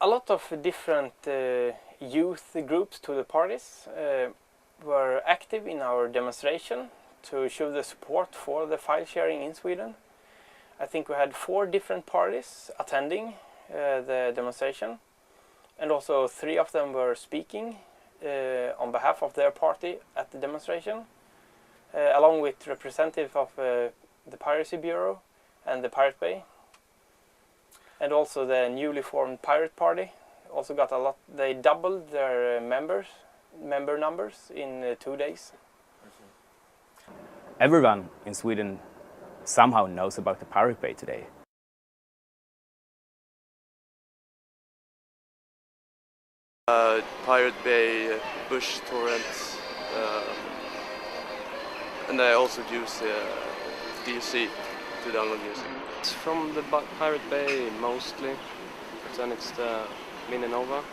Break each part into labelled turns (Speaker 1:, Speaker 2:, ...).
Speaker 1: A lot of different youth groups to the parties were active in our demonstration to show the support for the file sharing in Sweden. I think we had 4 different parties attending the demonstration, and also 3 of them were speaking on behalf of their party at the demonstration, along with representatives of the Piracy Bureau and the Pirate Bay. And also the newly formed Pirate Party also got a lot. They doubled their member numbers in 2 days.
Speaker 2: Everyone in Sweden somehow knows about the Pirate Bay today.
Speaker 3: Pirate Bay, Bush torrents, and I also use DSC to download music.
Speaker 4: It's from the Pirate Bay mostly, but then it's the Mininova.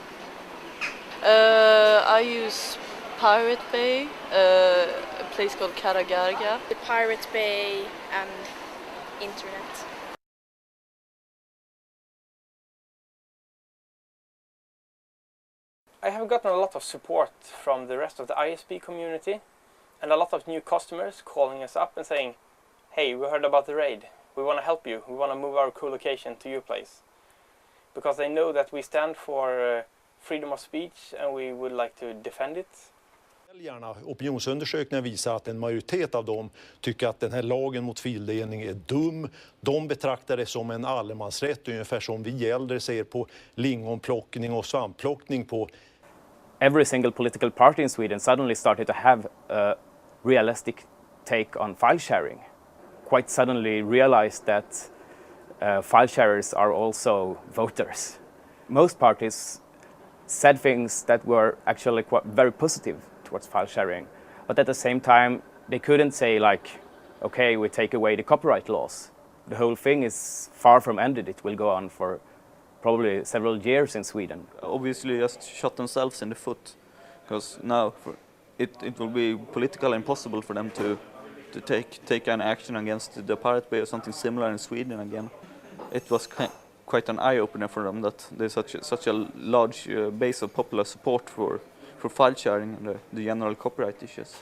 Speaker 5: I use Pirate Bay, a place called Karagarga.
Speaker 6: The Pirate Bay and internet.
Speaker 1: I have gotten a lot of support from the rest of the ISP community, and a lot of new customers calling us up and saying, hey, we heard about the raid, we want to help you, we want to move our co-location to your place. Because they know that we stand for freedom of speech and we would like to defend it.
Speaker 7: Opinionsundersökningar visar att en majoritet av dem tycker att den här lagen mot fildelning är dum. De betraktar det som en allemansrätt, ungefär som vi äldre ser på lingonplockning och svampplockning på.
Speaker 2: Every single political party in Sweden suddenly started to have a realistic take on file sharing. Quite suddenly realized that file sharers are also voters. Most parties said things that were actually quite very positive towards file sharing, but at the same time they couldn't say like, okay, we take away the copyright laws. The whole thing is far from ended. It will go on for probably several years in Sweden.
Speaker 8: Obviously just shot themselves in the foot, because now it will be politically impossible for them to take an action against the Pirate Bay or something similar in Sweden again. It was quite an eye-opener for them that there's such a large base of popular support for file sharing and the general copyright issues.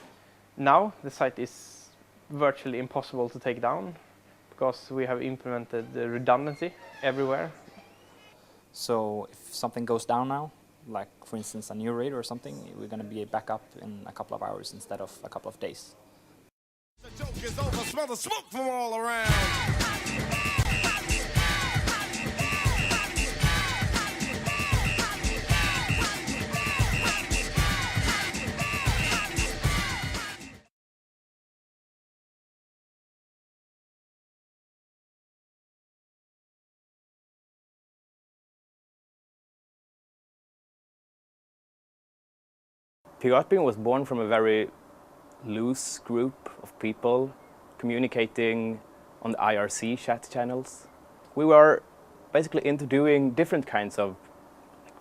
Speaker 1: Now the site is virtually impossible to take down because we have implemented the redundancy everywhere.
Speaker 9: So if something goes down now, like for instance a new raid or something, we're going to be back up in a couple of hours instead of a couple of days.
Speaker 10: The joke is over, smell the smoke from all around.
Speaker 2: Piratbyrån was born from a very loose group of people communicating on the IRC chat channels. We were basically into doing different kinds of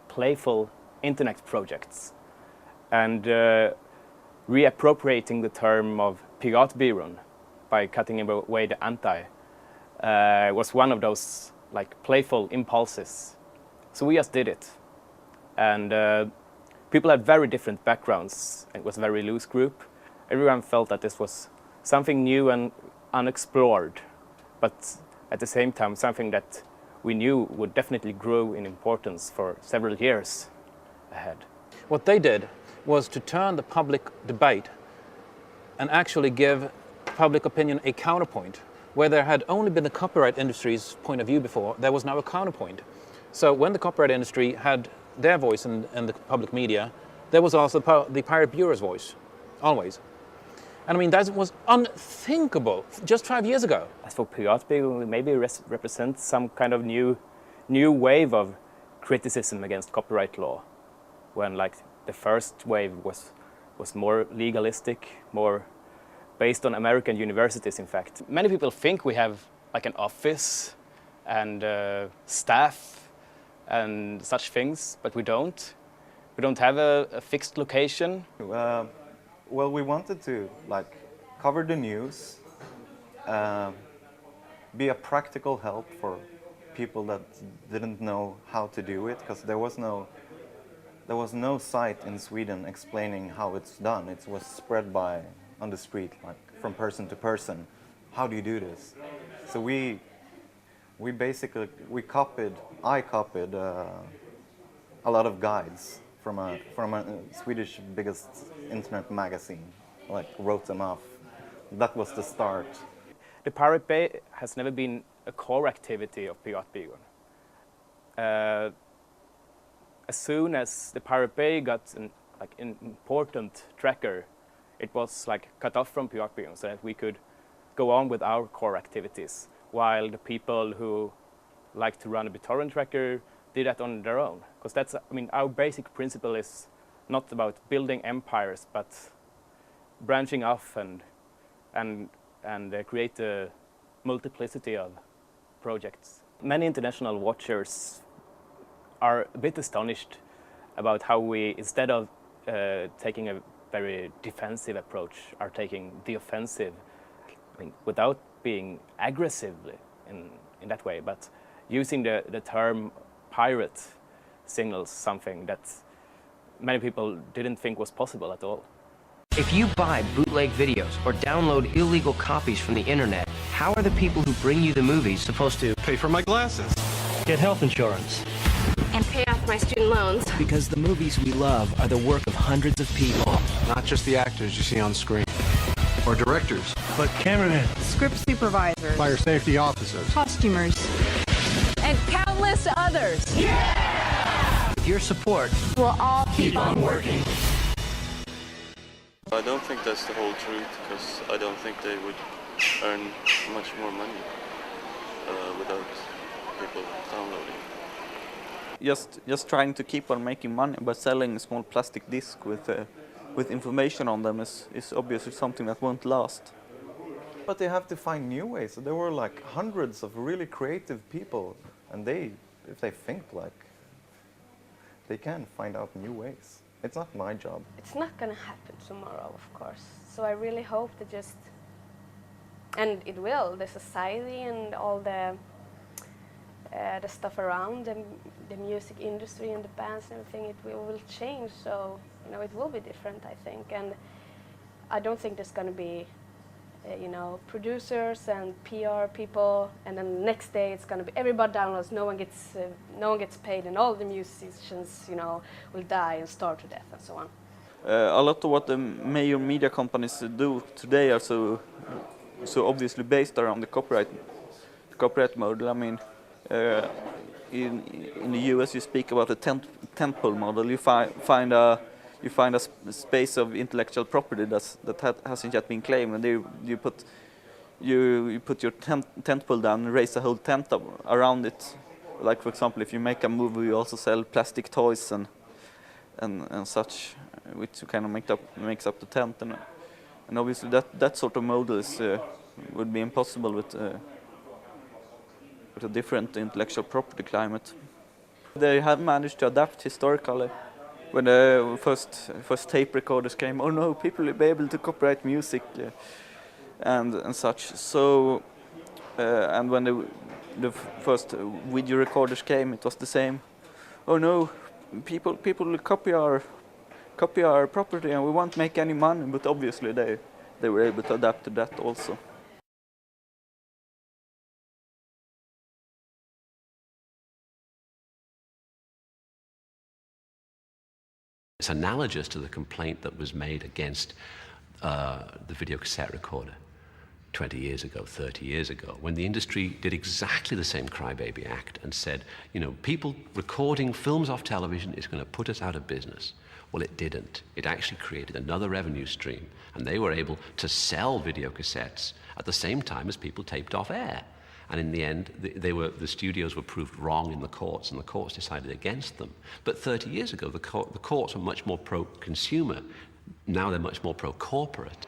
Speaker 2: playful internet projects, and reappropriating the term of Piratbyrån by cutting away the anti was one of those like playful impulses. So we just did it, and people had very different backgrounds. It was a very loose group. Everyone felt that this was something new and unexplored, but at the same time something that we knew would definitely grow in importance for several years ahead.
Speaker 11: What they did was to turn the public debate and actually give public opinion a counterpoint. Where there had only been the copyright industry's point of view before, there was now a counterpoint. So when the copyright industry had their voice in the public media, there was also the Pirate Bureau's voice, always. And I mean, that was unthinkable just 5 years ago.
Speaker 2: As for Piratbyrån, maybe represents some kind of new wave of criticism against copyright law, when like the first wave was more legalistic, more based on American universities, in fact. Many people think we have like an office and staff and such things, but we don't. We don't have a fixed location.
Speaker 8: Well, we wanted to like cover the news, be a practical help for
Speaker 12: people that didn't know how to do it, because there was no site in Sweden explaining how it's done. It was spread on the street, like from person to person. How do you do this? So I copied a lot of guides from a Swedish biggest internet magazine, like wrote them off. That was the start.
Speaker 2: The Pirate Bay has never been a core activity of Piratbyrån. As soon as the Pirate Bay got an important tracker, it was cut off from Piratbyrån so that we could go on with our core activities, while the people who like to run a BitTorrent tracker did that on their own. Because that's, our basic principle is not about building empires, but branching off and create a multiplicity of projects. Many international watchers are a bit astonished about how we, instead of taking a very defensive approach, are taking the offensive, without being aggressive in that way, but using the term pirate signals something that many people didn't think was possible at all.
Speaker 13: If you buy bootleg videos or download illegal copies from the internet, how are the people who bring you the movies supposed to
Speaker 10: Pay for my glasses.
Speaker 13: get health insurance?
Speaker 14: And pay off my student loans.
Speaker 13: Because the movies we love are the work of hundreds of people.
Speaker 10: Not just the actors you see on screen. Or directors.
Speaker 13: But cameramen,
Speaker 14: Script supervisors.
Speaker 10: Fire safety officers.
Speaker 14: Costumers. And countless others.
Speaker 13: with your support,
Speaker 14: We'll all keep on working.
Speaker 3: I don't think that's the whole truth, because I don't think they would earn much more money without people downloading.
Speaker 8: Just trying to keep on making money by selling a small plastic disc with information on them is obviously something that won't last.
Speaker 12: But they have to find new ways. So there were hundreds of really creative people, and if they think they can find out new ways. It's not my job.
Speaker 15: It's not going to happen tomorrow, of course. So I really hope that and it will, the society and all the stuff around the music industry and the bands and everything, it will change. So, it will be different, I think. And I don't think there's going to be, producers and PR people, and then the next day it's going to be everybody downloads, no one gets paid, and all the musicians, will die and starve to death and so on.
Speaker 8: A lot of what the major media companies do today are so obviously based around the copyright model. I mean, in the US you speak about a tentpole model. You find a space of intellectual property that hasn't yet been claimed, and you put your tentpole down and raise a whole tent around it. Like, for example, if you make a movie, you also sell plastic toys and such, which kind of makes up the tent. And obviously that sort of model would be impossible with a different intellectual property climate. They have managed to adapt historically. When the first tape recorders came, oh no, people will be able to copyright music and such. So, and when the first video recorders came, it was the same. Oh no, people will copy our property, and we won't make any money. But obviously, they were able to adapt to that also.
Speaker 16: It's analogous to the complaint that was made against the videocassette recorder 20 years ago, 30 years ago, when the industry did exactly the same Crybaby Act and said, people recording films off television is going to put us out of business. Well, it didn't. It actually created another revenue stream, and they were able to sell videocassettes at the same time as people taped off air. And in the end, the studios were proved wrong in the courts, and the courts decided against them. But 30 years ago, the courts were much more pro-consumer. Now they're much more pro-corporate.